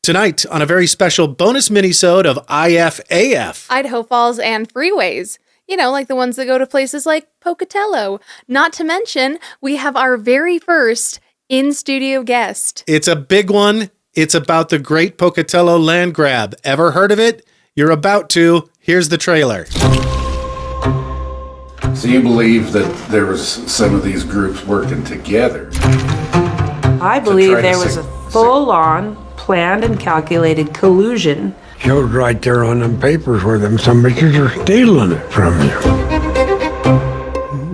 Tonight, on a very special bonus minisode of IFAF. Idaho Falls and freeways. You know, like the ones that go to places like Pocatello. Not to mention, we have our very first in-studio guest. It's a big one. It's about the Great Pocatello Land Grab. Ever heard of it? You're about to. Here's the trailer. So you believe that there was some of these groups working together? I believe there was a full-on, planned and calculated collusion. Shows right there on them papers where them some bitches are stealing it from you.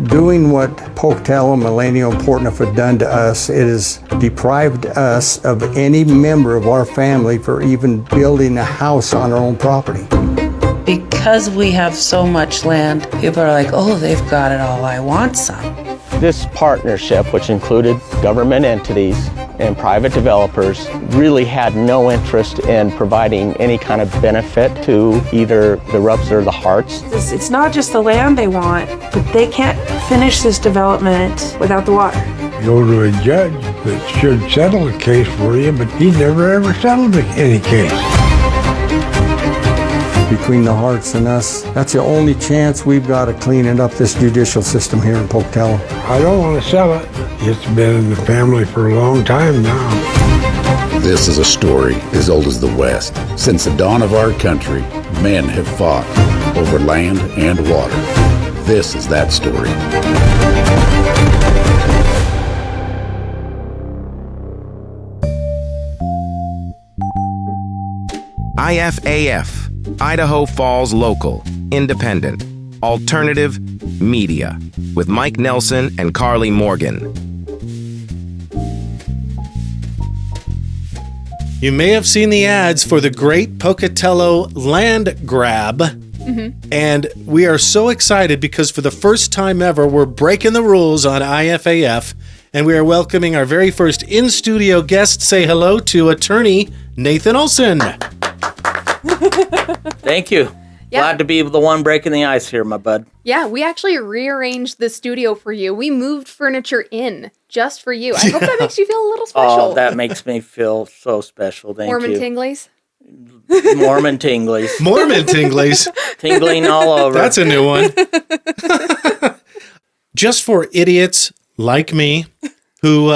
Doing what Pocatello, Millennium, and Portneuf have done to us, it has deprived us of any member of our family for even building a house on our own property. Because we have so much land, people are like, oh, they've got it all, I want some. This partnership, which included government entities and private developers, really had no interest in providing any kind of benefit to either the Rupps or the Harts. It's not just the land they want, but they can't finish this development without the water. You go to a judge that should settle a case for you, but he never ever settled any case. Between the Harts and us, that's the only chance we've got of cleaning up this judicial system here in Pocatello. I don't want to sell it. It's been in the family for a long time now. This is a story as old as the West. Since the dawn of our country, men have fought over land and water. This is that story. IFAF, Idaho Falls Local, Independent, Alternative Media, with Mike Nelson and Karley Morgan. You may have seen the ads for the Great Pocatello Land Grab. And we are so excited because for the first time ever, we're breaking the rules on IFAF, and we are welcoming our very first in-studio guest. Say hello to attorney Nathan Olsen. Thank you. Yeah. Glad to be the one breaking the ice here, my bud. Yeah, we actually rearranged the studio for you. We moved furniture in just for you. I hope that makes you feel a little special. Oh, that makes me feel so special. Thank Mormon you. tinglies? Mormon tinglies. Mormon tinglies. Tingling all over. That's a new one. Just for idiots like me who,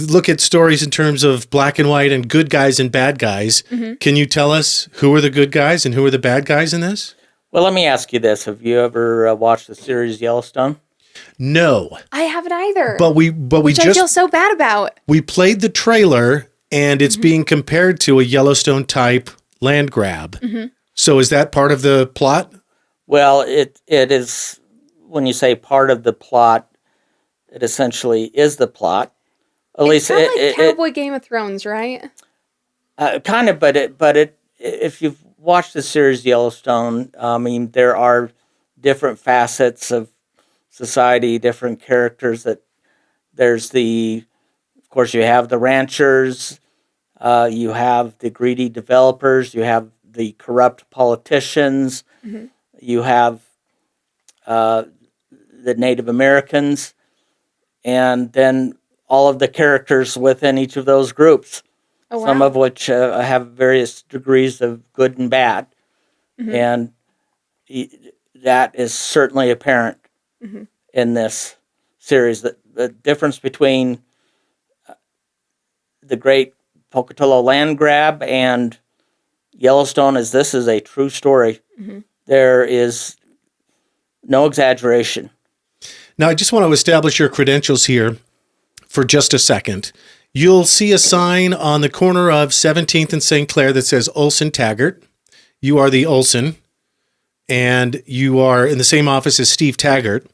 look at stories in terms of black and white and good guys and bad guys. Can you tell us who are the good guys and who are the bad guys in this? Well, let me ask you this. Have you ever watched the series Yellowstone? No. I haven't either. But we which I feel so bad about. We played the trailer and it's being compared to a Yellowstone type land grab. So is that part of the plot? Well, it is, when you say part of the plot, it essentially is the plot. At least kind of like Cowboy Game of Thrones, right? Kind of, but if you've watched the series Yellowstone, I mean, there are different facets of society, different characters. Of course, you have the ranchers, you have the greedy developers, you have the corrupt politicians, you have the Native Americans, and then all of the characters within each of those groups, some of which have various degrees of good and bad. And that is certainly apparent in this series. The difference between the Great Pocatello Land Grab and Yellowstone is this is a true story. There is no exaggeration. Now, I just want to establish your credentials here for just a second. You'll see a sign on the corner of 17th and St. Clair that says Olsen Taggart. You are the Olsen, and you are in the same office as Steve Taggart,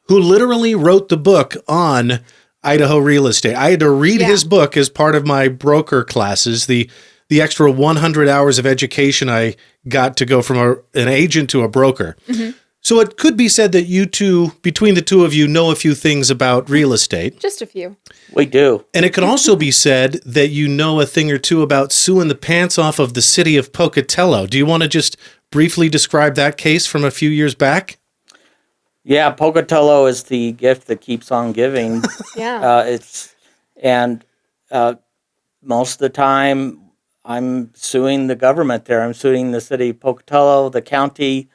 who literally wrote the book on Idaho real estate. I had to read his book as part of my broker classes, the extra 100 hours of education I got to go from an agent to a broker. So it could be said that you two, between the two of you, know a few things about real estate. Just a few. We do. And it could also be said that you know a thing or two about suing the pants off of the City of Pocatello. Do you want to just briefly describe that case from a few years back? Yeah, Pocatello is the gift that keeps on giving. Yeah. Most of the time I'm suing the government there. I'm suing the city of Pocatello, the county,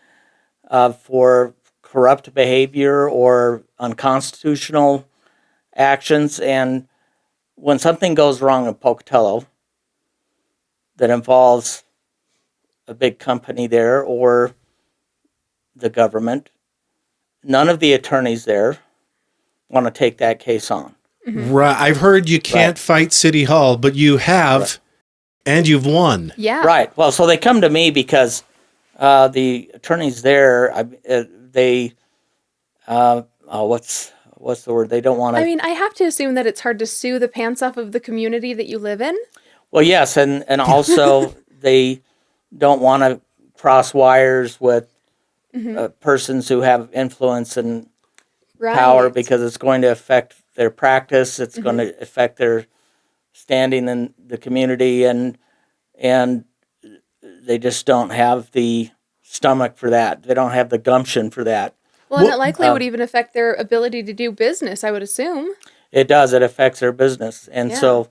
for corrupt behavior or unconstitutional actions. And when something goes wrong in Pocatello that involves a big company there or the government, none of the attorneys there want to take that case on. Right. I've heard you can't fight City Hall, but you have, and you've won. Yeah. Right. Well, so they come to me because the attorneys there, what's the word? They don't want to. I mean, I have to assume that it's hard to sue the pants off of the community that you live in. Well, yes, and also they don't want to cross wires with persons who have influence and power because it's going to affect their practice. It's going to affect their standing in the community, and they just don't have the stomach for that. They don't have the gumption for that. Well, and it likely would even affect their ability to do business, I would assume. It does. It affects their business. And so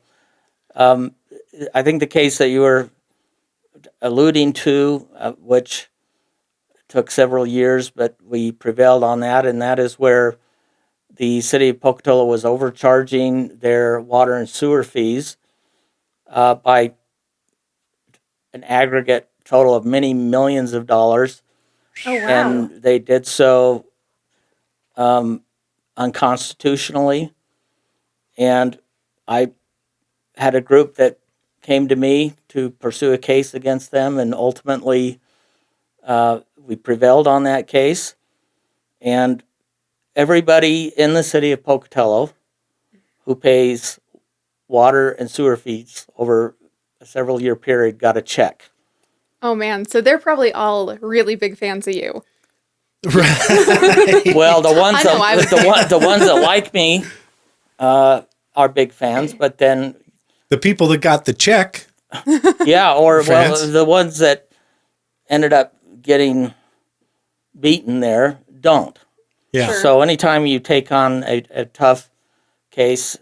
I think the case that you were alluding to, which took several years, but we prevailed on that, and that is where the city of Pocatello was overcharging their water and sewer fees by an aggregate total of many millions of dollars. Oh, wow. And they did so unconstitutionally. And I had a group that came to me to pursue a case against them, and ultimately we prevailed on that case. And everybody in the city of Pocatello who pays water and sewer fees over a several-year period got a check. Oh, man. So they're probably all really big fans of you. Right. Well, the ones that like me are big fans, but then The people that got the check. yeah, or Fans. well, the ones that ended up getting beaten there don't. Yeah. Sure. So anytime you take on a tough case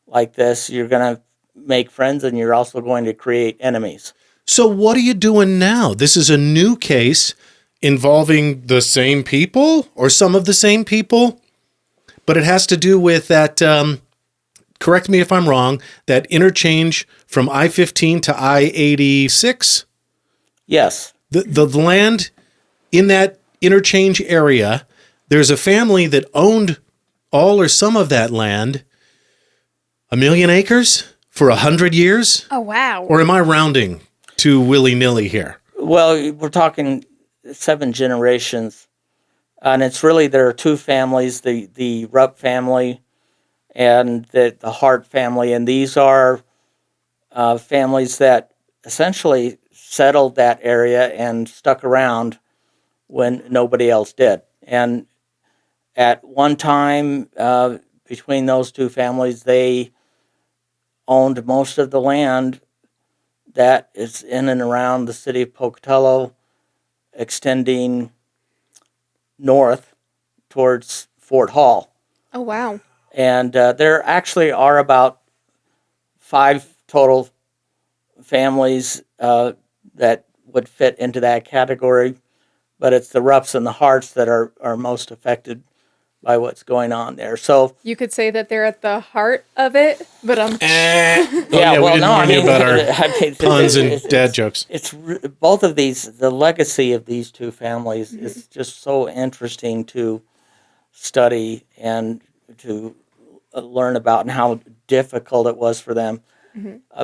like this, you're going to make friends, and you're also going to create enemies. So what are you doing now? This is a new case involving the same people or some of the same people, but it has to do with that, correct me if I'm wrong, that interchange from I-15 to I-86? Yes. The land in that interchange area, there's a family that owned all or some of that land, 1 million acres for 100 years? Oh, wow. Or am I rounding to willy-nilly here? Well, we're talking 7 generations, and it's really there are 2 families, the Rupp family and the Hart family, and these are families that essentially settled that area and stuck around when nobody else did. And at one time, between those 2 families, they owned most of the land that is in and around the city of Pocatello, extending north towards Fort Hall. Oh, wow. And there actually are about 5 total families that would fit into that category, but it's the Rupps and the Harts that are most affected by what's going on there. So You could say that they're at the heart of it, but Yeah, we didn't warn you about our puns and dad jokes. It's both of these. The legacy of these 2 families is just so interesting to study and to learn about, and how difficult it was for them.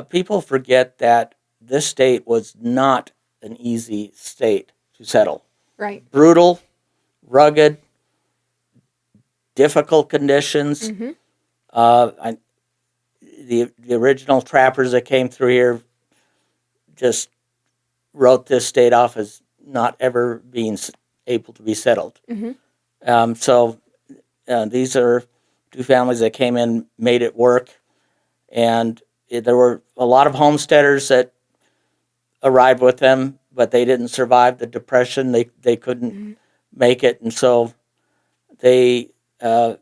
People forget that this state was not an easy state to settle. right. Brutal, rugged, difficult conditions. The original trappers that came through here just wrote this state off as not ever being able to be settled. So these are 2 families that came in, made it work, and there were a lot of homesteaders that arrived with them, but they didn't survive the Depression. They couldn't make it, and so they bought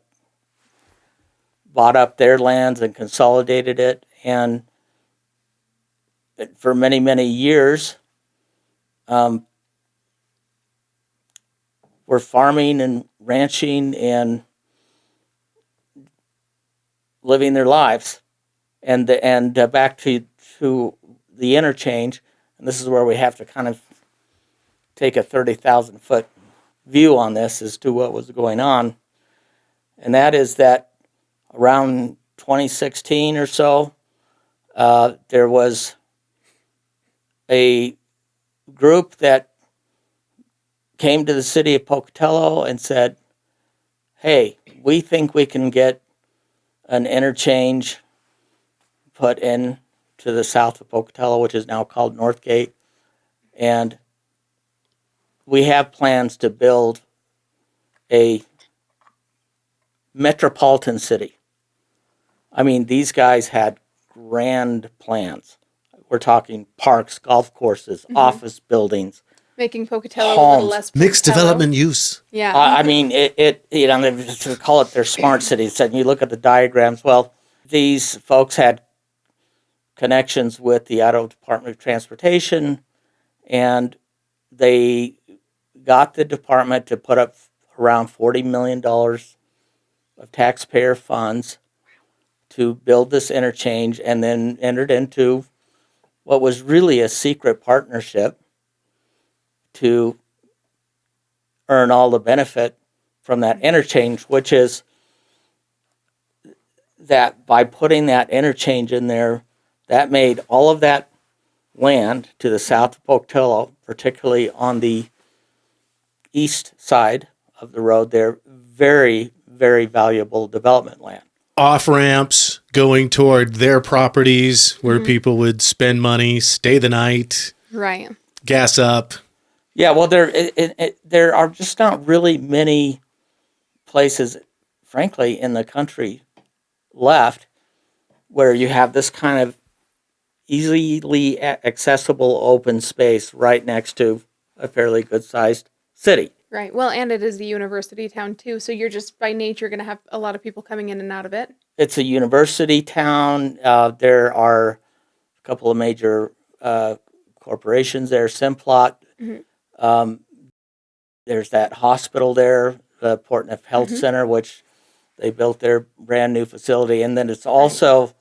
up their lands and consolidated it, and for many, many years, were farming and ranching and living their lives. And back to the interchange, and this is where we have to kind of take a 30,000 foot view on this as to what was going on. And that is that around 2016 or so, there was a group that came to the city of Pocatello and said, hey, we think we can get an interchange put in to the south of Pocatello, which is now called Northgate. And we have plans to build a metropolitan city. I mean, these guys had grand plans. We're talking parks, golf courses, office buildings, Making Pocatello a homes, little less Mixed Pocatello. development use. Yeah. I mean, they call it their smart cities. And you look at the diagrams. Well, these folks had connections with the Idaho Department of Transportation, and they got the department to put up around $40 million of taxpayer funds to build this interchange, and then entered into what was really a secret partnership to earn all the benefit from that interchange, which is that by putting that interchange in there, that made all of that land to the south of Pocatello, particularly on the east side of the road there, very, very valuable development land. Off ramps going toward their properties where people would spend money, stay the night, Right. gas up. Yeah, well, there are just not really many places, frankly, in the country left where you have this kind of easily accessible open space right next to a fairly good-sized city. Right. Well, and it is a university town too, so you're just by nature going to have a lot of people coming in and out of it. It's a university town. There are a couple of major corporations there, Simplot. There's that hospital there, the Portneuf Health Center, which they built their brand new facility. And then it's also,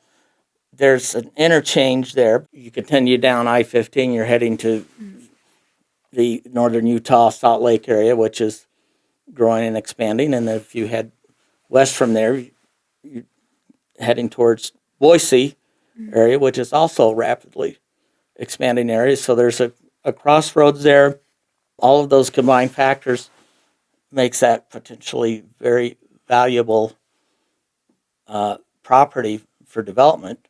there's an interchange there. You continue down I-15, you're heading to the northern Utah Salt Lake area, which is growing and expanding. And if you head west from there, you're heading towards Boise area, which is also rapidly expanding area. So there's a crossroads there. All of those combined factors makes that potentially very valuable property for development.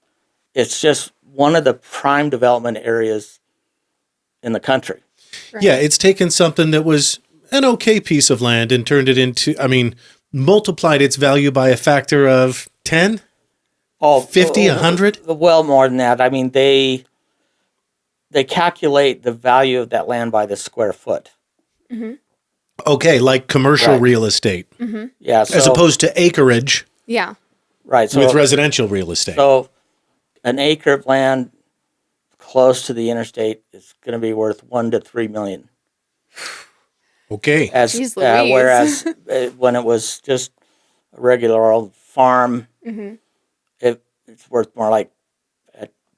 It's just one of the prime development areas in the country. Right. Yeah, it's taken something that was an okay piece of land and turned it into, multiplied its value by a factor of 10, 50, 100? Well, more than that. I mean, they calculate the value of that land by the square foot. Okay, like commercial real estate, Yeah. as opposed to acreage Yeah. right. So, with residential real estate. so an acre of land close to the interstate is going to be worth $1 to $3 million. Okay. Jeez Louise. Whereas when it was just a regular old farm, it's worth more like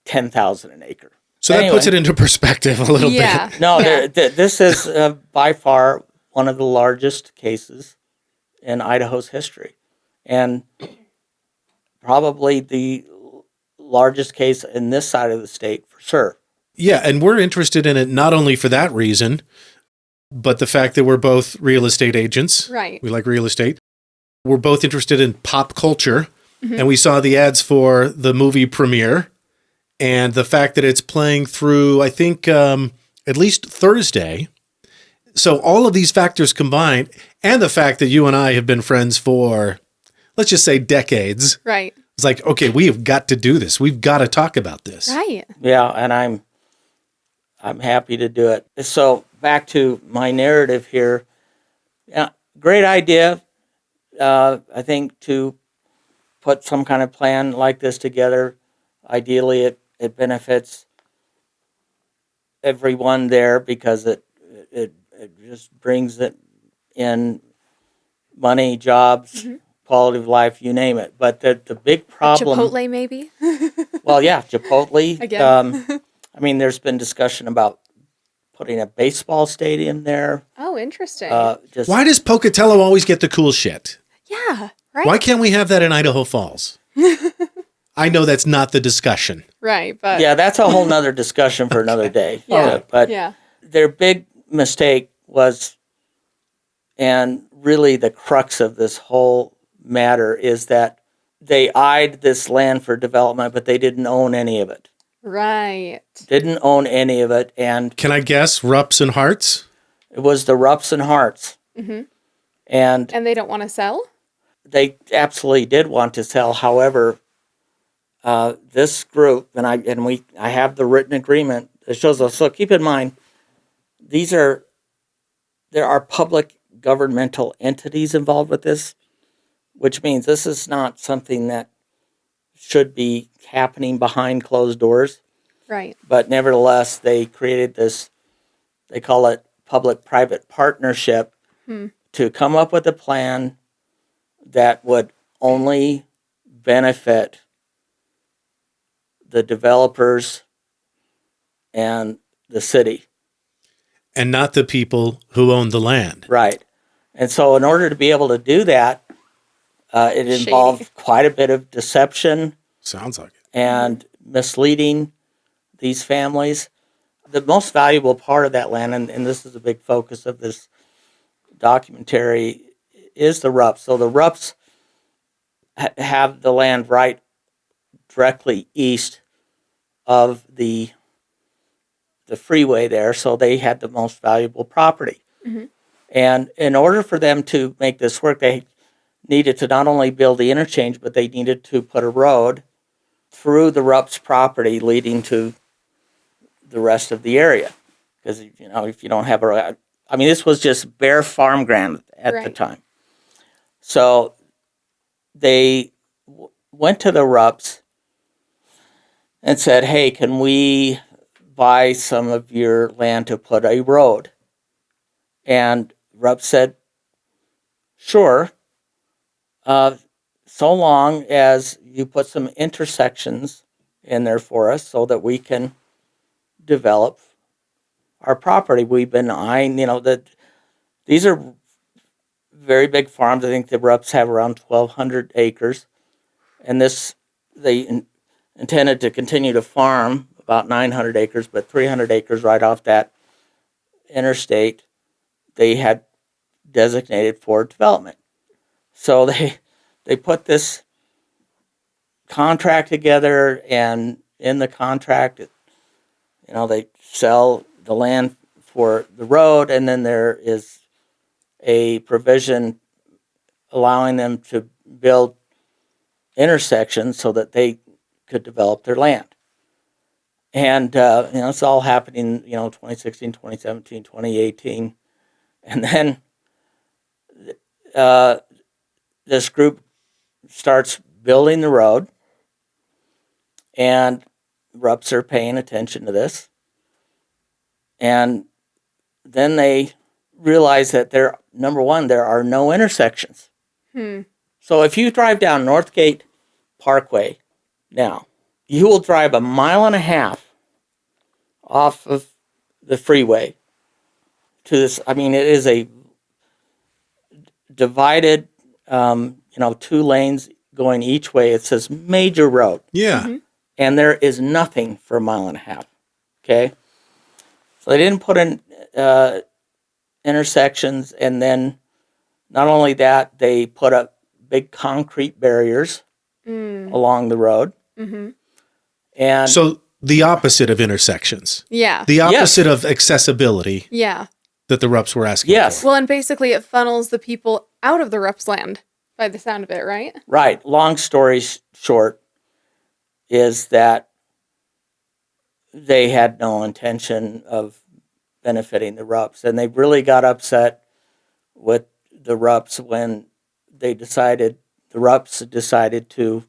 $10,000 an acre. So that puts it into perspective a little bit. No, this is by far one of the largest cases in Idaho's history, and probably the largest case in this side of the state for sure. Yeah, and we're interested in it not only for that reason, but the fact that we're both real estate agents. Right. We like real estate. We're both interested in pop culture, and we saw the ads for the movie premiere, and the fact that it's playing through, I think, at least Thursday. So all of these factors combined, and the fact that you and I have been friends for, let's just say, decades. Right. It's like, okay, we have got to do this. We've got to talk about this. Right. Yeah, and I'm happy to do it. So back to my narrative here. Yeah, great idea. I think to put some kind of plan like this together, ideally it benefits everyone there because it just brings it in money, jobs, quality of life, you name it. But the big problem, Chipotle, maybe. well, yeah, Chipotle. Again. I mean, there's been discussion about putting a baseball stadium there. Oh, interesting. Why does Pocatello always get the cool shit? Yeah, right. Why can't we have that in Idaho Falls? I know that's not the discussion. Right, but Yeah, that's a whole nother discussion for another day. Yeah, But yeah. their big mistake was, and really the crux of this whole matter is that they eyed this land for development, but they didn't own any of it. Right. Didn't own any of it, and Can I guess Rupps and Harts? it was the Rupps and Harts. Mm-hmm. And And they don't want to sell? they absolutely did want to sell. However, this group, and I have the written agreement that shows us. So keep in mind, there are public governmental entities involved with this, which means this is not something that should be happening behind closed doors. Right. But nevertheless, they created this, they call it public-private partnership, to come up with a plan that would only benefit the developers and the city. And not the people who own the land. Right. And so in order to be able to do that, it involved quite a bit of deception Sounds like it. and misleading these families. The most valuable part of that land, and this is a big focus of this documentary, is the Rupps. So the Rupps have the land right directly east of the freeway there, so they had the most valuable property. Mm-hmm. And in order for them to make this work, they needed to not only build the interchange, but they needed to put a road through the Rupps property leading to the rest of the area. Because, if you don't have a road, I mean, this was just bare farm ground at the time. So they went to the Rupps and said, hey, can we buy some of your land to put a road? And Rupp said, sure, so long as you put some intersections in there for us so that we can develop our property. We've been eyeing, these are very big farms. I think the Rupps have around 1,200 acres. And they intended to continue to farm about 900 acres, but 300 acres right off that interstate they had designated for development. So they put this contract together, and in the contract, they sell the land for the road, and then there is a provision allowing them to build intersections so that they could develop their land. And, it's all happening, 2016, 2017, 2018. And then this group starts building the road, and Rupps are paying attention to this. And then they realize that number one, there are no intersections. So if you drive down Northgate Parkway now, you will drive 1.5 miles off of the freeway to this. I mean, it is a divided, 2 lanes going each way. It says major road. Yeah. Mm-hmm. And there is nothing for 1.5 miles. Okay. So they didn't put in intersections, and then not only that, they put up big concrete barriers along the road. Mm-hmm. And So the opposite of intersections. Yeah. The opposite of accessibility Yeah. that the Rupps were asking for. Well, and basically it funnels the people out of the Rupps land by the sound of it, right? right. Long story short is that they had no intention of benefiting the Rupps, and they really got upset with the Rupps when the Rupps decided to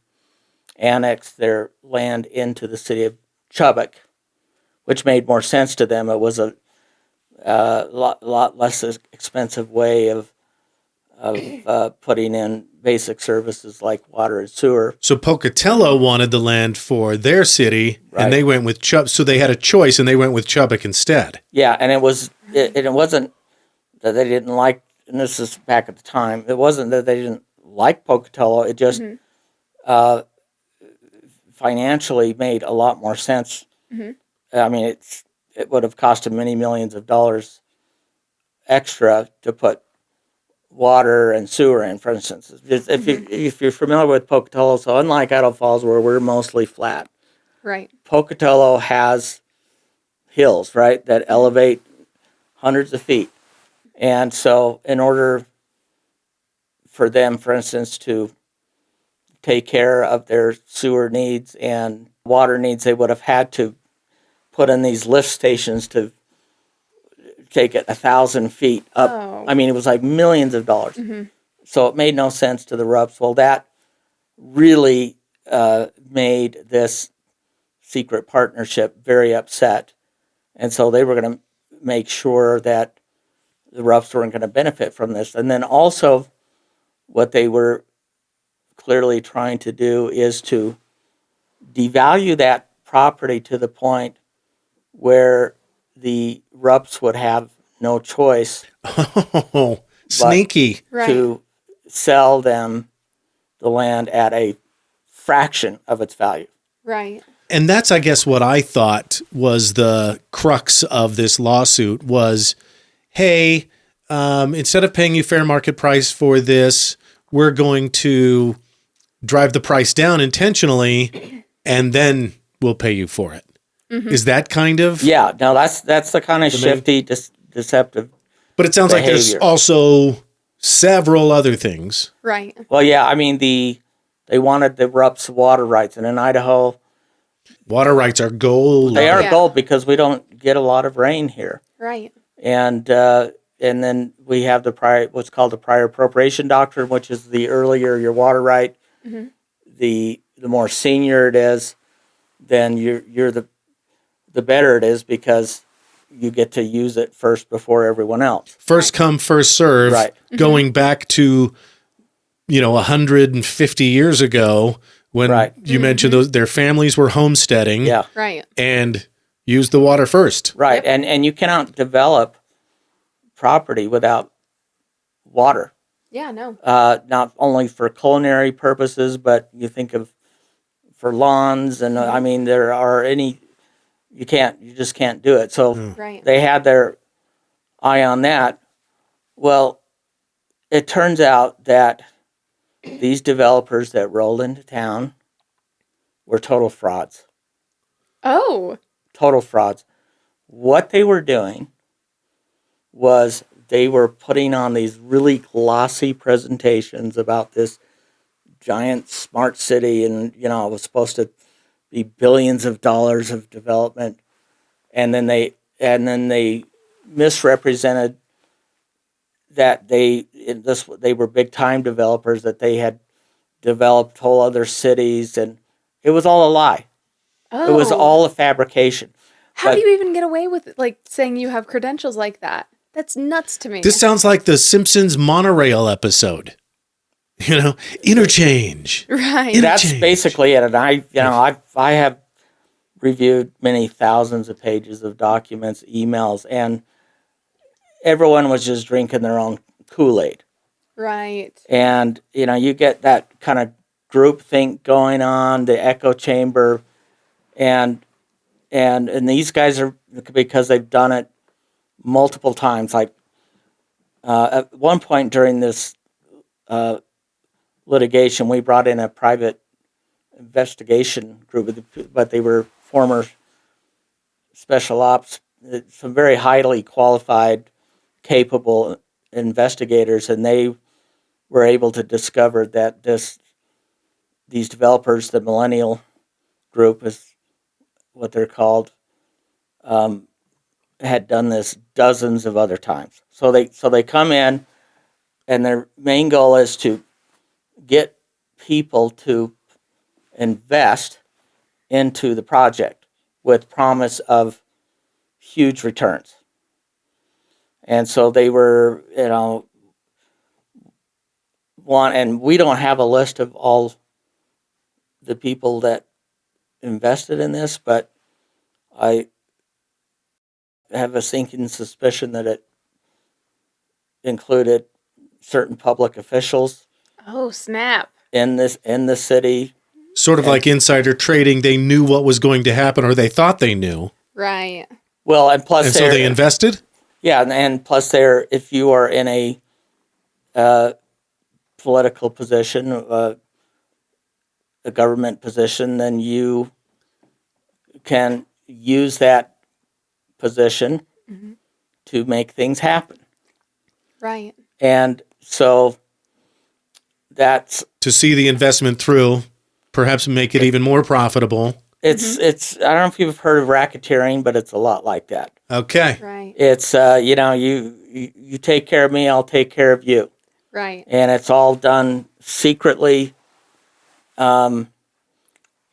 annex their land into the city of Chubbuck, which made more sense to them. It was a lot less expensive way of putting in basic services like water and sewer. So Pocatello wanted the land for their city, Right. and they went with Chubbuck. So they had a choice, and they went with Chubbuck instead. Yeah, and it wasn't that they didn't like, and this is back at the time, it wasn't that they didn't like Pocatello, it just financially made a lot more sense. I mean, it would have cost them many millions of dollars extra to put water and sewer in, for instance. If you're familiar with Pocatello, so unlike Idaho Falls where we're mostly flat, Right. Pocatello has hills, right, that elevate hundreds of feet. And so in order for them, for instance, to take care of their sewer needs and water needs, they would have had to put in these lift stations to take it 1,000 feet up. Oh. I mean, it was like millions of dollars. So it made no sense to the Rupps. Well, that really made this secret partnership very upset. And so they were going to make sure that the Rupps weren't going to benefit from this. And then also what they were clearly trying to do is to devalue that property to the point where the Rupps would have no choice Oh, sneaky. Right. to sell them the land at a fraction of its value. Right. And that's, I guess, what I thought was the crux of this lawsuit was, hey, instead of paying you fair market price for this, we're going to drive the price down intentionally, and then we'll pay you for it. Is that kind of? Yeah, no, that's the kind of shifty, deceptive. But it sounds like there's behavior. also several other things. Right. Well, yeah, I mean they wanted the Rupps water rights, and in Idaho Water rights are gold. they are Yeah. gold because we don't get a lot of rain here, Right. and then we have what's called the prior appropriation doctrine, which is the earlier your water right, the more senior it is, then you're the better it is because you get to use it first before everyone else. First come, first serve. Right. Going back to, 150 years ago when Right. you mentioned their families were homesteading. Yeah, Right. And used the water first. right. Yep. And you cannot develop property without water. Yeah, no. Not only for culinary purposes, but you think of for lawns, and I mean there are you just can't do it. So Right. they had their eye on that. Well, it turns out that these developers that rolled into town were total frauds. Oh. Total frauds. What they were doing was they were putting on these really glossy presentations about this giant smart city, and it was supposed to be billions of dollars of development, and then they misrepresented that they were big time developers, that they had developed whole other cities, and it was all a lie. Oh. It was all a fabrication. How but- do you even get away with saying you have credentials like that? That's nuts to me. This sounds like the Simpsons monorail episode. Interchange. right. That's Interchange. basically it. And I have reviewed many thousands of pages of documents, emails, and everyone was just drinking their own Kool-Aid. Right. And you get that kind of group think going on, the echo chamber, and these guys are, because they've done it multiple times. Like at one point during this litigation, we brought in a private investigation group, but they were former special ops, some very highly qualified, capable investigators, and they were able to discover that these developers, the Millennial Group is what they're called, had done this dozens of other times. So they come in, and their main goal is to get people to invest into the project with promise of huge returns. And so they were, and we don't have a list of all the people that invested in this, but I have a sinking suspicion that it included certain public officials. Oh, snap. In the city. Sort of like insider trading. They knew what was going to happen, or they thought they knew. Right. Well, and plus, and so they invested. Yeah, and plus, if you are in a political position, a government position, then you can use that position to make things happen. Right. And so that's to see the investment through, perhaps make it even more profitable. It's I don't know if you've heard of racketeering, but it's a lot like that. Okay. Right. It's you take care of me, I'll take care of you. Right. And it's all done secretly. But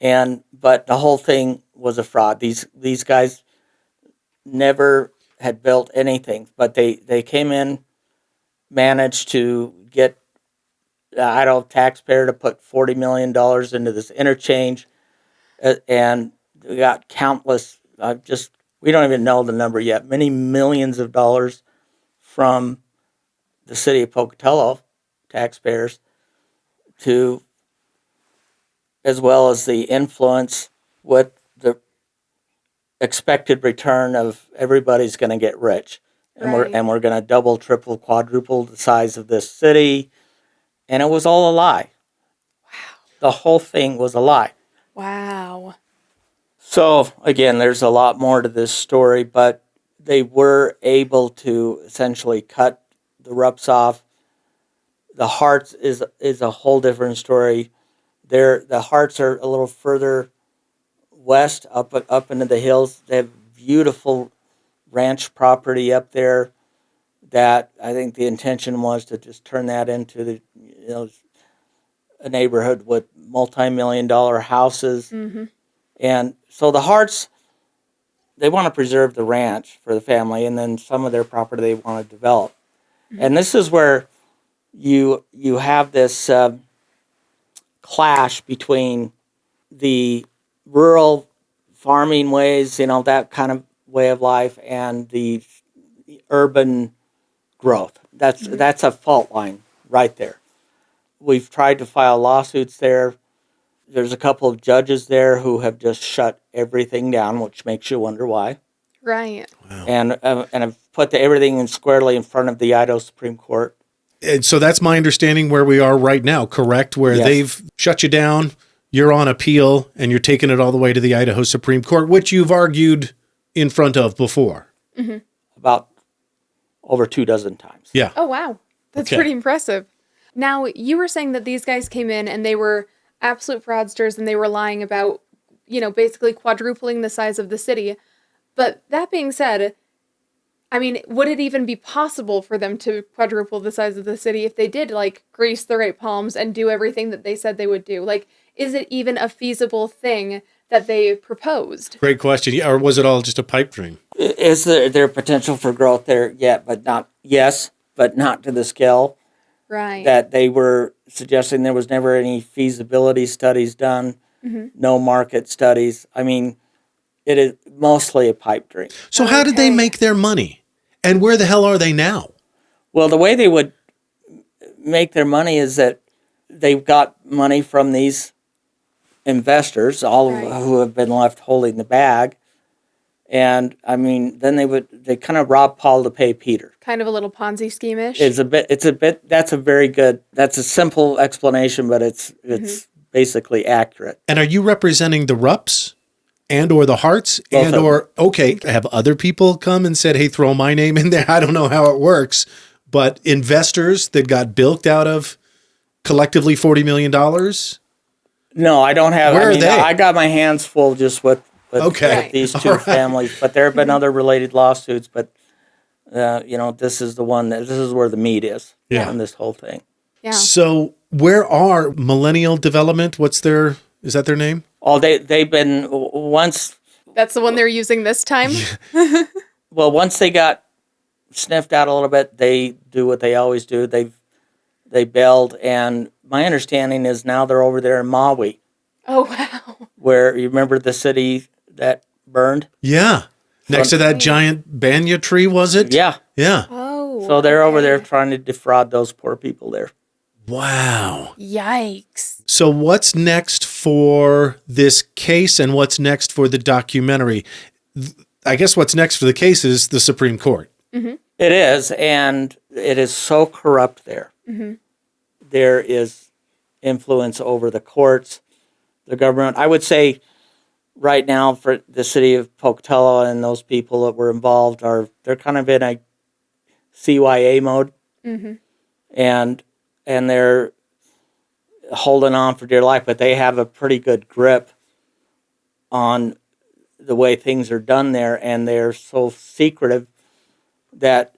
the whole thing was a fraud. These guys never had built anything, but they came in, managed to get the Idaho taxpayer to put $40 million into this interchange, and we got countless, we don't even know the number yet, many millions of dollars from the City of Pocatello taxpayers, to as well as the influence with the expected return of everybody's going to get rich. And we're going to double, triple, quadruple the size of this city. And it was all a lie. Wow. The whole thing was a lie. Wow. So, again, there's a lot more to this story, but they were able to essentially cut the Rupps off. The Harts is a whole different story. The Harts are a little further west, up into the hills. They have beautiful ranch property up there that I think the intention was to just turn that into a neighborhood with multi-million-dollar houses. Mm-hmm. And so the Harts, they want to preserve the ranch for the family, and then some of their property they want to develop. Mm-hmm. And this is where you have this clash between the rural farming ways, that kind of way of life, and the urban growth. That's a fault line right there. We've tried to file lawsuits there. There's a couple of judges there who have just shut everything down, which makes you wonder why. Right. Wow. And I've put everything squarely in front of the Idaho Supreme Court. And so that's my understanding where we are right now, correct? Where Yes. they've shut you down, you're on appeal, and you're taking it all the way to the Idaho Supreme Court, which you've argued in front of before. Mm-hmm. About over 24 times. Yeah. Oh, wow. That's pretty impressive. Now, you were saying that these guys came in and they were absolute fraudsters and they were lying about, basically quadrupling the size of the city. But that being said, I mean, would it even be possible for them to quadruple the size of the city if they did, grease the right palms and do everything that they said they would do? Is it even a feasible thing that they proposed? Great question. Yeah, or was it all just a pipe dream? Is there potential for growth there? Yeah, but not to the scale Right. that they were suggesting. There was never any feasibility studies done, no market studies. I mean, it is mostly a pipe dream. So how did they make their money? And where the hell are they now? Well, the way they would make their money is that they've got money from these investors, all who have been left holding the bag. And I mean, then they kind of rob Paul to pay Peter. Kind of a little Ponzi scheme-ish. That's a simple explanation, but it's basically accurate. And are you representing the Rupps and or the Harts Both of them. Have other people come and said, hey, throw my name in there? I don't know how it works, but investors that got bilked out of collectively $40 million? No, I don't have. Where are they? I got my hands full just with these two families, but there have been other related lawsuits. But this is the one. This is where the meat is on this whole thing. Yeah. So where are Millennial Development? Is that their name? Oh, they've been once. That's the one they're using this time? Well, once they got sniffed out a little bit, they do what they always do. They bailed, and my understanding is now they're over there in Maui. Oh, wow. Where, you remember the city that burned? Yeah. Next to that giant banya tree, was it? Yeah. Yeah. Oh. So they're over there trying to defraud those poor people there. Wow. Yikes. So what's next for this case and what's next for the documentary? I guess what's next for the case is the Supreme Court. Mm-hmm. It is, and it is so corrupt there. Mm-hmm. There is influence over the courts, the government. I would say right now for the city of Pocatello and those people that were involved they're kind of in a CYA mode. Mm-hmm. And they're holding on for dear life, but they have a pretty good grip on the way things are done there, and they're so secretive that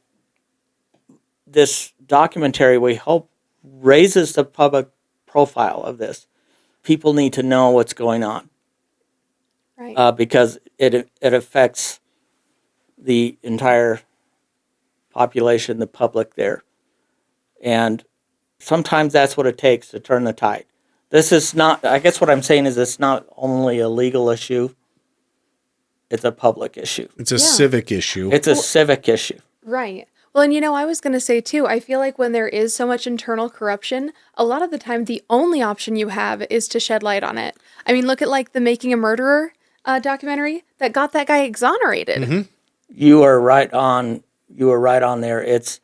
this documentary, we hope, raises the public profile of this. People need to know what's going on, right? Because it affects the entire population, the public there, and sometimes that's what it takes to turn the tide. This is not, I guess what I'm saying is it's not only a legal issue, it's a public issue. It's a civic issue. It's a civic issue. Right. Well, and I was going to say too, I feel like when there is so much internal corruption, a lot of the time the only option you have is to shed light on it. I mean, look at like the Making a Murderer documentary that got that guy exonerated. Mm-hmm. You are right on there. It's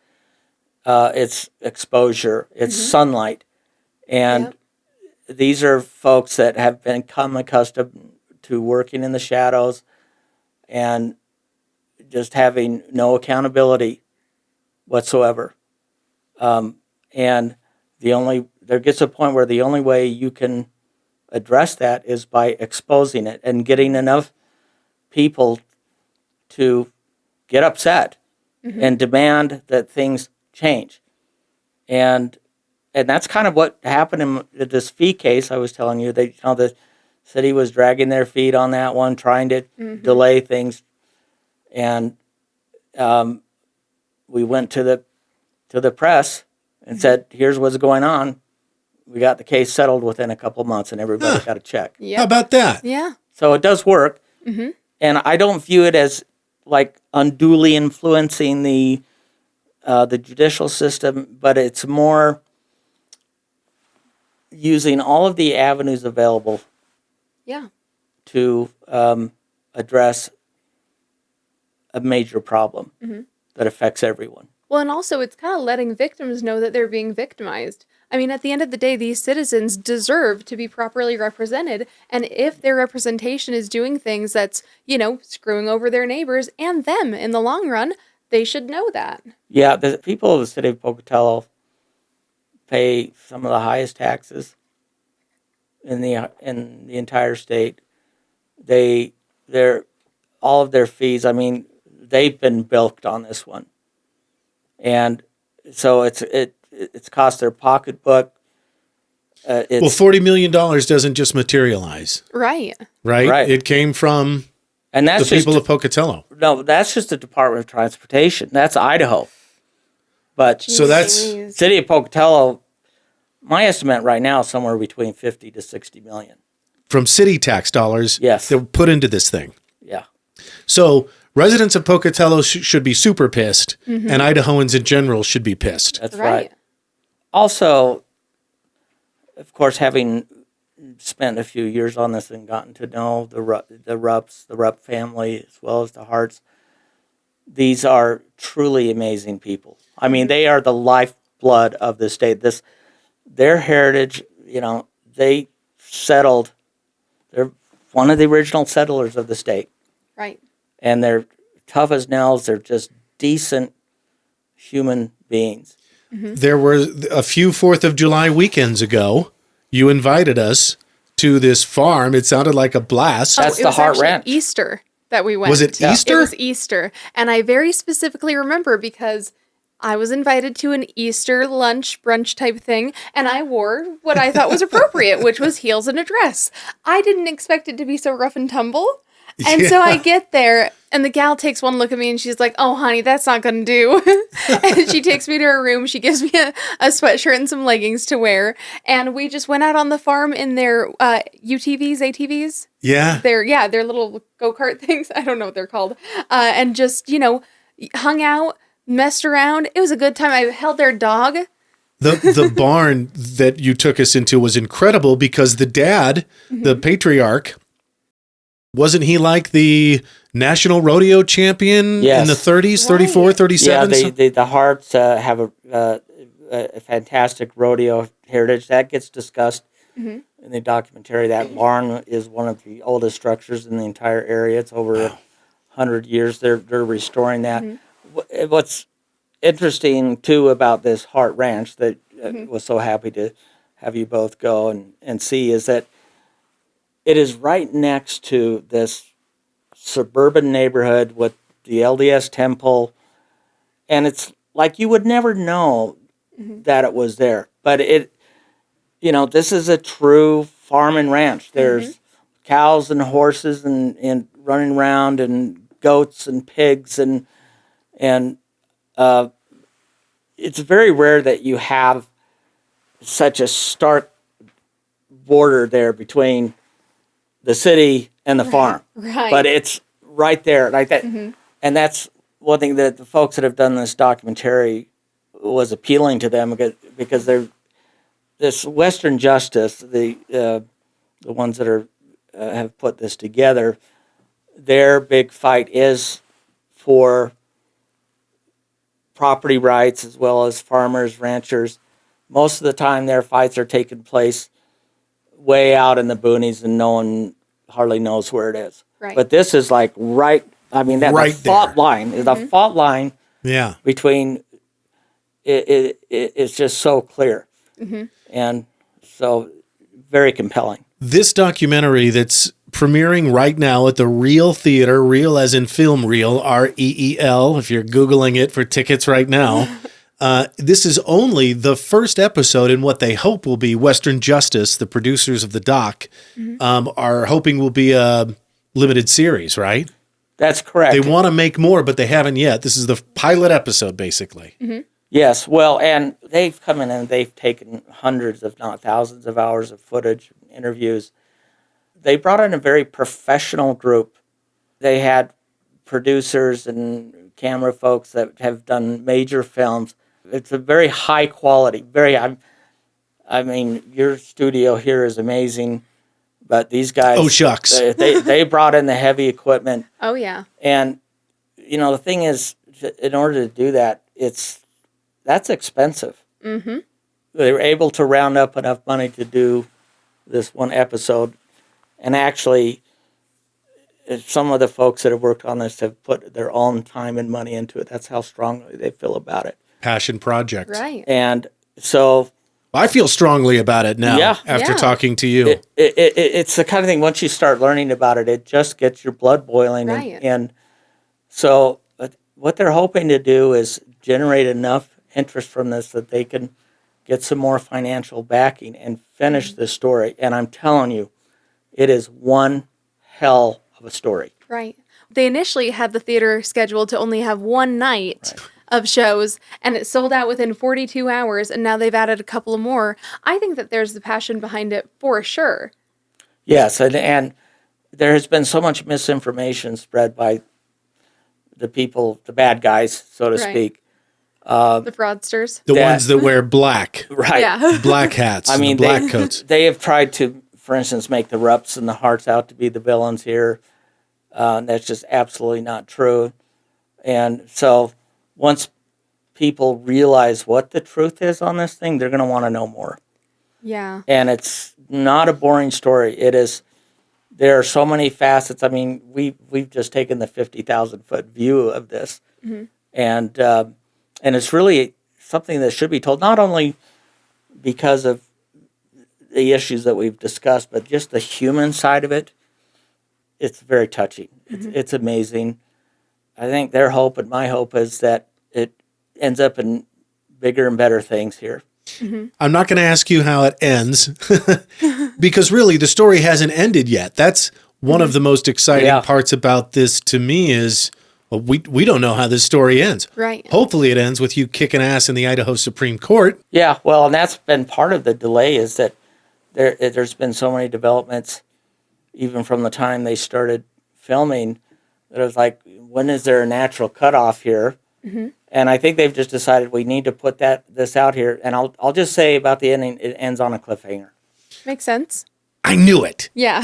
exposure, it's sunlight. And these are folks that have become accustomed to working in the shadows and just having no accountability whatsoever. And there gets a point where the only way you can address that is by exposing it and getting enough people to get upset and demand that things change. And that's kind of what happened in this fee case I was telling you. The city was dragging their feet on that one, trying to delay things. And we went to the press and said, here's what's going on. We got the case settled within a couple months, and everybody got a check. Yep. How about that? Yeah. So it does work. Mm-hmm. And I don't view it as like unduly influencing the judicial system, but it's more using all of the avenues available to address a major problem that affects everyone. Well, and also it's kind of letting victims know that they're being victimized. I mean, at the end of the day, these citizens deserve to be properly represented. And if their representation is doing things that's, screwing over their neighbors and them in the long run, they should know that. Yeah, the people of the city of Pocatello pay some of the highest taxes in the entire state. They're all of their fees. I mean, they've been bilked on this one, and so it's cost their pocketbook. Well, $40 million doesn't just materialize, right? It came from the people of Pocatello. No, that's just the Department of Transportation. That's Idaho, but so that's City of Pocatello. My estimate right now is somewhere between 50 to 60 million from city tax dollars. Yes, that were put into this thing. Yeah. So residents of Pocatello should be super pissed, and Idahoans in general should be pissed. That's right. Also, of course, having spent a few years on this and gotten to know the Rupps, the Rupp family, as well as the Harts, these are truly amazing people. I mean, they are the lifeblood of the state. Their heritage, they settled. They're one of the original settlers of the state. Right. And they're tough as nails. They're just decent human beings. There were a few 4th of July weekends ago. You invited us to this farm. It sounded like a blast. That's the Hart Ranch. Easter that we went. Was it Easter? It was Easter. And I very specifically remember because I was invited to an Easter lunch, brunch type thing, and I wore what I thought was appropriate, which was heels and a dress. I didn't expect it to be so rough and tumble. And so I get there, and the gal takes one look at me, and she's like, "Oh, honey, that's not going to do." And she takes me to her room. She gives me a sweatshirt and some leggings to wear. And we just went out on the farm in their UTVs, ATVs. Yeah. Their little go-kart things. I don't know what they're called. And just, hung out, messed around. It was a good time. I held their dog. The barn that you took us into was incredible because the dad, the patriarch, wasn't he like the national rodeo champion in the 30s, 34, 37? Yeah, the Harts have a fantastic rodeo heritage. That gets discussed in the documentary. That barn is one of the oldest structures in the entire area. It's over 100 years. They're restoring that. What's interesting, too, about this Hart Ranch that was so happy to have you both go and see is that it is right next to this suburban neighborhood with the LDS temple, and it's like you would never know that it was there. But this is a true farm and ranch. There's cows and horses and running around and goats and pigs and it's very rare that you have such a stark border there between the city and the farm. Right. But it's right there like that. And that's one thing that the folks that have done this documentary was appealing to them because they're this Western Justice, the ones that are have put this together, their big fight is for property rights as well as farmers, ranchers. Most of the time their fights are taking place way out in the boonies and no one hardly knows where it is. Right. But this is like right, I mean, that right the fault line is the fault line between it's just so clear. And so very compelling. This documentary that's premiering right now at the Reel Theater, Reel as in film reel, REEL, if you're Googling it for tickets right now. This is only the first episode in what they hope will be Western Justice, the producers of the doc, are hoping will be a limited series, right? That's correct. They want to make more, but they haven't yet. This is the pilot episode, basically. Yes, well, and they've come in and they've taken hundreds, if not thousands of hours of footage, interviews. They brought in a very professional group. They had producers and camera folks that have done major films. It's a very high quality, I mean, your studio here is amazing, but these guys... Oh, shucks. They brought in the heavy equipment. Oh, yeah. And, the thing is, in order to do that, that's expensive. They were able to round up enough money to do this one episode. And actually, some of the folks that have worked on this have put their own time and money into it. That's how strongly they feel about it. Passion project. Right. And so... I feel strongly about it now after talking to you. It's the kind of thing, once you start learning about it, it just gets your blood boiling. Right. And so what they're hoping to do is generate enough interest from this that they can get some more financial backing and finish this story. And I'm telling you, it is one hell of a story. Right. They initially had the theater scheduled to only have one night of shows, and it sold out within 42 hours, and now they've added a couple of more. I think that there's the passion behind it for sure. Yes, and there has been so much misinformation spread by the people, the bad guys, so to speak. The fraudsters. The ones that wear black. Right. Yeah. Black hats. I mean, black coats. They have tried to, for instance, make the Rupps and the Harts out to be the villains here. That's just absolutely not true. And so once people realize what the truth is on this thing, they're going to want to know more. Yeah. And it's not a boring story. It is. There are so many facets. I mean, we've just taken the 50,000-foot view of this, and it's really something that should be told, not only because of the issues that we've discussed, but just the human side of it. It's very touching. It's amazing. I think their hope and my hope is that it ends up in bigger and better things here. I'm not going to ask you how it ends because really the story hasn't ended yet. That's one of the most exciting Yeah. parts about this to me is we don't know how this story ends. Right. Hopefully it ends with you kicking ass in the Idaho Supreme Court. Yeah, well, and that's been part of the delay is that there's been so many developments, even from the time they started filming, that it was like, when is there a natural cutoff here? Mm-hmm. And I think they've just decided we need to put this out here. And I'll just say about the ending, it ends on a cliffhanger. Makes sense. I knew it. Yeah.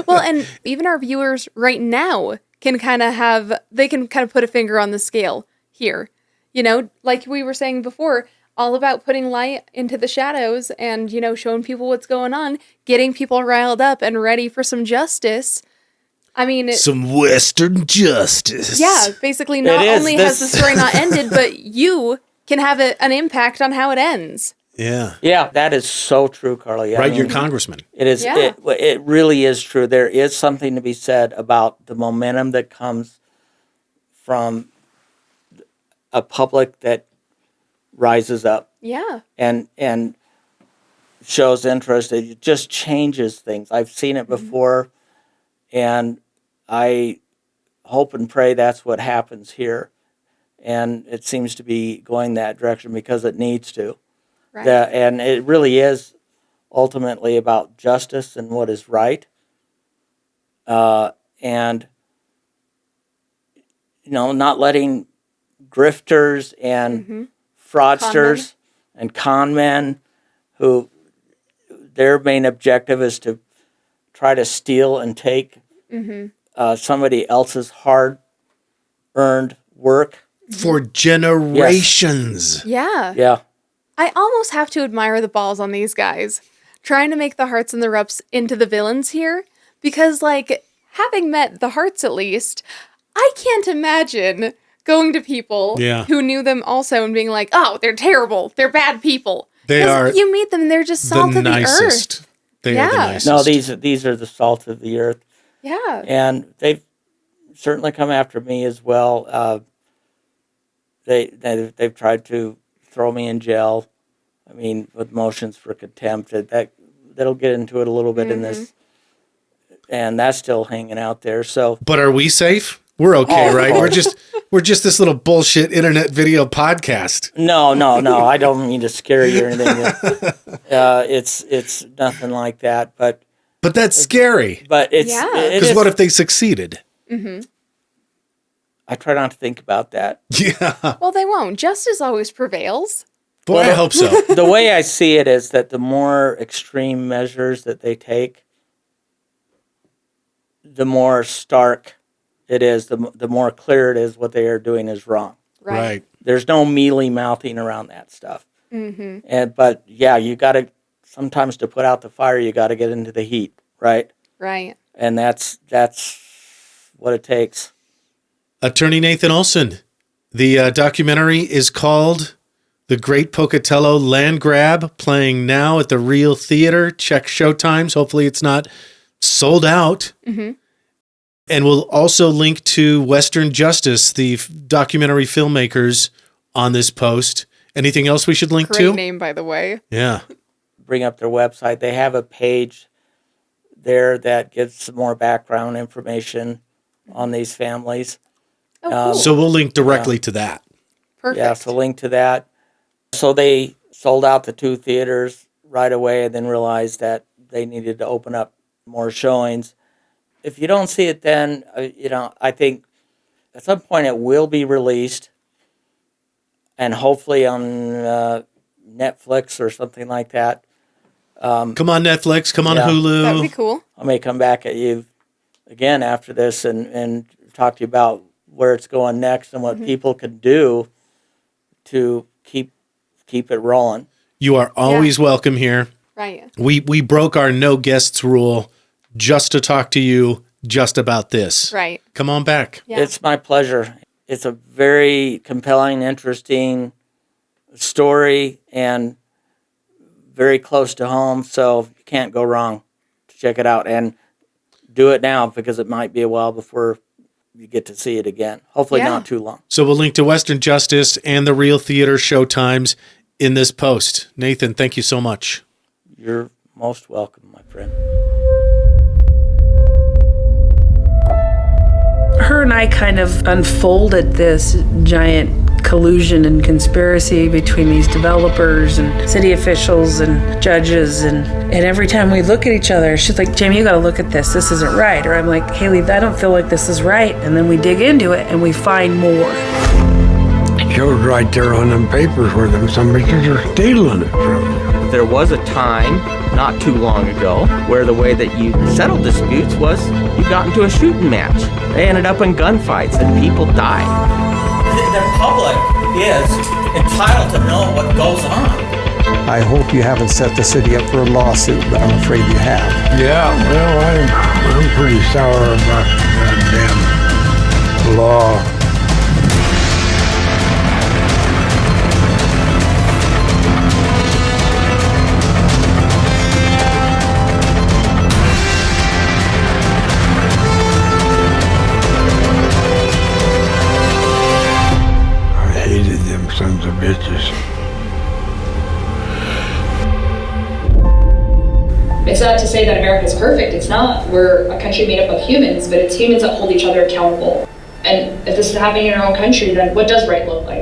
Well, and even our viewers right now can kind of put a finger on the scale here. You know, like we were saying before, all about putting light into the shadows and, you know, showing people what's going on, getting people riled up and ready for some justice. I mean, Some Western justice. yeah, basically not only has the story not ended, but you can have an impact on how it ends. Yeah. Yeah, that is so true, Karley. Right, you're congressman. It is. Yeah. It really is true. There is something to be said about the momentum that comes from a public that rises up Yeah. and shows interest. It just changes things. I've seen it before, and I hope and pray that's what happens here. And it seems to be going that direction because it needs to. Right. And it really is ultimately about justice and what is right. And, you know, not letting grifters and fraudsters and con men who their main objective is to try to steal and take somebody else's hard-earned work. For generations. Yeah. Yeah. I almost have to admire the balls on these guys, trying to make the Harts and the Rupps into the villains here, because, like, having met the Harts at least, I can't imagine going to people who knew them also and being like, oh, they're terrible, they're bad people. They are. You meet them and they're just salt the of the nicest. earth. They are the nicest. No, these are the salt of the earth. Yeah. And they've certainly come after me as well. They've tried to throw me in jail. I mean, with motions for contempt. That'll get into it a little bit in this, and that's still hanging out there. So, But are we safe? We're okay, right? We're just this little bullshit internet video podcast. no. I don't mean to scare you or anything. It's nothing like that. But that's scary. But it's Because what if they succeeded? I try not to think about that. Yeah. Well, they won't. Justice always prevails. Boy, I hope so. The way I see it is that the more extreme measures that they take, the more stark it is, the more clear it is what they are doing is wrong. Right. There's no mealy-mouthing around that stuff. But, yeah, you got to, sometimes to put out the fire, you got to get into the heat, right? Right. And that's what it takes. Attorney Nathan Olsen. The documentary is called The Great Pocatello Land Grab, playing now at the Real Theater. Check showtimes. Hopefully it's not sold out. And we'll also link to Western Justice, the documentary filmmakers, on this post. Anything else we should link Great to? name, by the way. Yeah. Bring up their website. They have a page there that gives some more background information on these families. Oh, cool. So we'll link directly to that. Perfect. Yeah, so link to that. So they sold out the 2 theaters right away and then realized that they needed to open up more showings. If you don't see it then, I think at some point it will be released and hopefully on Netflix or something like that. Come on, Netflix. Come on, Hulu. That would be cool. I may come back at you again after this and talk to you about where it's going next and what people can do to keep it rolling. You are always welcome here. Right. We broke our no guests rule just to talk to you just about this. Right. Come on back. Yeah. It's my pleasure. It's a very compelling, interesting story and very close to home, so you can't go wrong. Check it out and do it now because it might be a while before you get to see it again. Hopefully not too long. So we'll link to Western Justice and the Real Theater showtimes in this post. Nathan, thank you so much. You're most welcome, my friend. Her and I kind of unfolded this giant collusion and conspiracy between these developers and city officials and judges, and every time we look at each other, she's like, Jamie, you gotta look at this isn't right. Or I'm like, Haley, I don't feel like this is right. And then we dig into it and we find more. It shows right there on them papers where some bitches are stealing it from you. There was a time, not too long ago, where the way that you settled disputes was you got into a shooting match. They ended up in gunfights and people died. The public is entitled to know what goes on. I hope you haven't set the city up for a lawsuit, but I'm afraid you have. Yeah, well, I'm pretty sour about that damn law. Sons of bitches. It's not to say that America is perfect. It's not. We're a country made up of humans, but it's humans that hold each other accountable. And if this is happening in our own country, then what does right look like?